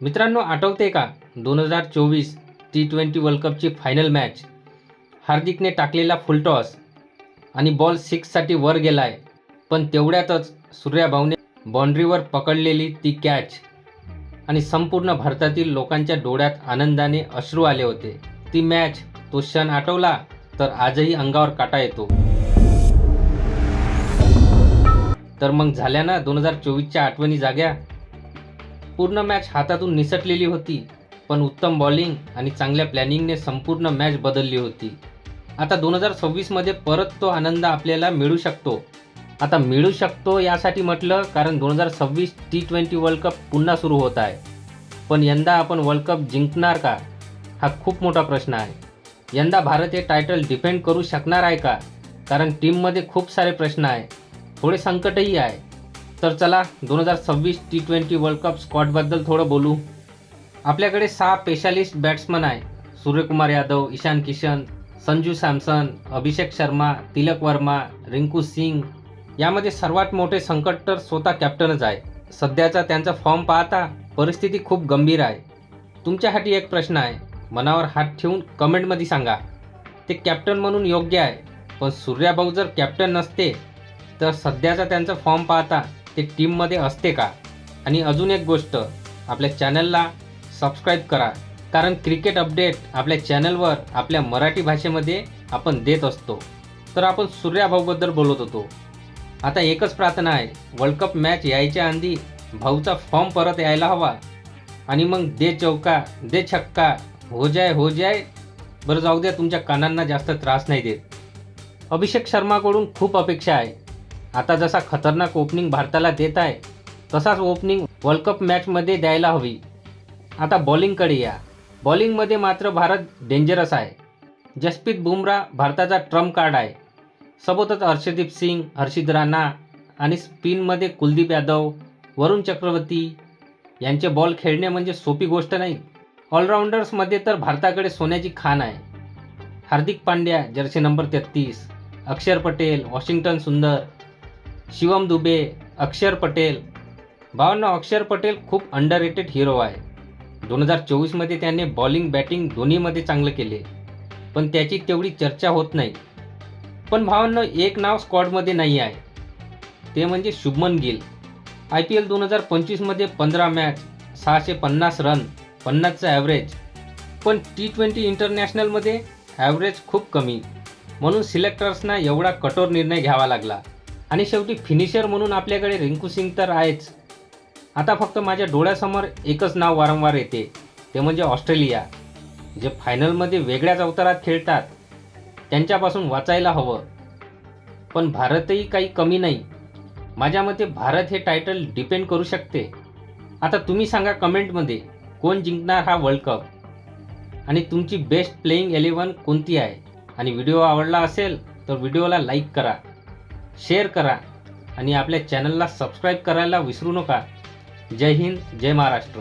मित्रांनो, आठवते का 2024 T20 वर्ल्ड कपची फायनल मॅच? हार्दिकने टाकलेला फुलटॉस आणि बॉल 6साठी वर गेलाय, पण तेवढ्यातच सूर्यभाऊने बाउंड्रीवर पकडलेली ती कॅच आणि संपूर्ण भारतातील लोकांच्या डोळ्यात आनंदाने अश्रू आले होते. ती मॅच, तो क्षण आठवला तर आजही अंगावर काटा येतो. तर मग झाल्या ना 2024च्या आठवणी जाग्या. पूर्ण मॅच हातातून निसटलेली होती, पण उत्तम बॉलिंग आणि चांगल्या प्लॅनिंगने संपूर्ण मॅच बदलली होती. आता 2026 मध्ये परत तो आनंद आपल्याला मिळू शकतो. यासाठी म्हटलं कारण 2026 T20 वर्ल्ड कप पुन्हा सुरू होत आहे. पण यंदा आपण वर्ल्ड कप जिंकणार का? हा खूप मोठा प्रश्न आहे. यंदा भारत हे टायटल डिफेंड करू शकणार आहे का? कारण टीममध्ये खूप सारे प्रश्न आहे, थोडे संकटही आहे. तर चला 2026 T20 वर्ल्ड कप स्क्वॉडबद्दल थोडं बोलू. आपल्याकडे 6 स्पेशालिस्ट बॅट्समन आहे. सूर्यकुमार यादव, ईशान किशन, संजू सॅमसन, अभिषेक शर्मा, तिलक वर्मा, रिंकू सिंग. यामध्ये सर्वात मोठे संकट तर स्वतः कॅप्टनच आहे. सध्याचा त्यांचा फॉर्म पाहता परिस्थिती खूप गंभीर आहे. तुमच्यासाठी एक प्रश्न आहे, मनावर हात ठेवून कमेंटमध्ये सांगा, ते कॅप्टन म्हणून योग्य आहे, पण सूर्यभाऊ जर कॅप्टन नसते तर सध्याचा त्यांचा फॉर्म पाहता ते टीममध्ये असते का? आणि अजून एक गोष्ट, आपल्या चॅनलला सबस्क्राईब करा, कारण क्रिकेट अपडेट आपल्या चॅनलवर आपल्या मराठी भाषेमध्ये आपण देत असतो. तर आपण सूर्यभाऊबद्दल बोलत होतो. आता एकच प्रार्थना आहे, वर्ल्ड कप मॅच यायच्या आधी भाऊचा फॉर्म परत यायला हवा आणि मग दे चौका दे छक्का, हो जाय. बरं जाऊ द्या, तुमच्या कानांना जास्त त्रास नाही देत. अभिषेक शर्माकडून खूप अपेक्षा आहे. आता जसा खतरनाक ओपनिंग भारताला देत आहे, तसाच ओपनिंग वर्ल्ड कप मॅचमध्ये द्यायला हवी. आता बॉलिंगकडे या. बॉलिंगमध्ये मात्र भारत डेंजरस आहे. जसप्रीत बुमराह भारताचा ट्रम्प कार्ड आहे. सोबतच अर्शदीप सिंग, हर्षित राणा आणि स्पिनमध्ये कुलदीप यादव, वरुण चक्रवर्ती यांचे बॉल खेळणे म्हणजे सोपी गोष्ट नाही. ऑलराऊंडर्समध्ये तर भारताकडे सोन्याची खाण आहे. हार्दिक पांड्या जर्सी नंबर 33, अक्षर पटेल, वॉशिंग्टन सुंदर, शिवम दुबे, अक्षर पटेल. भावांनो, अक्षर पटेल खूप अंडररेटेड हिरो आहे. 2024 मध्ये त्याने बॉलिंग बॅटिंग दोन्हीमध्ये चांगलं केले, पण त्याची तेवढी चर्चा होत नाही. पण भावांनो, एक नाव स्क्वॉडमध्ये नाही आहे, ते म्हणजे शुभमन गिल. IPL 2025 मध्ये 15 मॅच, 650 रन, 50चा ॲव्हरेज. पण T20 इंटरनॅशनलमध्ये ॲव्हरेज खूप कमी, म्हणून सिलेक्टर्सना एवढा कठोर निर्णय घ्यावा लागला. आणि शेवटी फिनिशर म्हणून आपल्याकडे रिंकू सिंग तर आहेच. आता फक्त माझ्या डोळ्यासमोर एकच नाव वारंवार येते, ते म्हणजे ऑस्ट्रेलिया, जे फायनलमध्ये वेगळ्याच अवतारात खेळतात. त्यांच्यापासून वाचायला हवं. पण भारतही काही कमी नाही. माझ्या मते भारत हे टायटल डिपेंड करू शकते. आता तुम्ही सांगा कमेंटमध्ये, कोण जिंकणार हा वर्ल्ड कप आणि तुमची बेस्ट प्लेइंग 11 कोणती आहे. आणि व्हिडिओ आवडला असेल तर व्हिडिओला लाईक करा, शेअर करा आणि आपल्या चॅनलला सबस्क्राईब करायला विसरू नका. जय हिंद, जय महाराष्ट्र.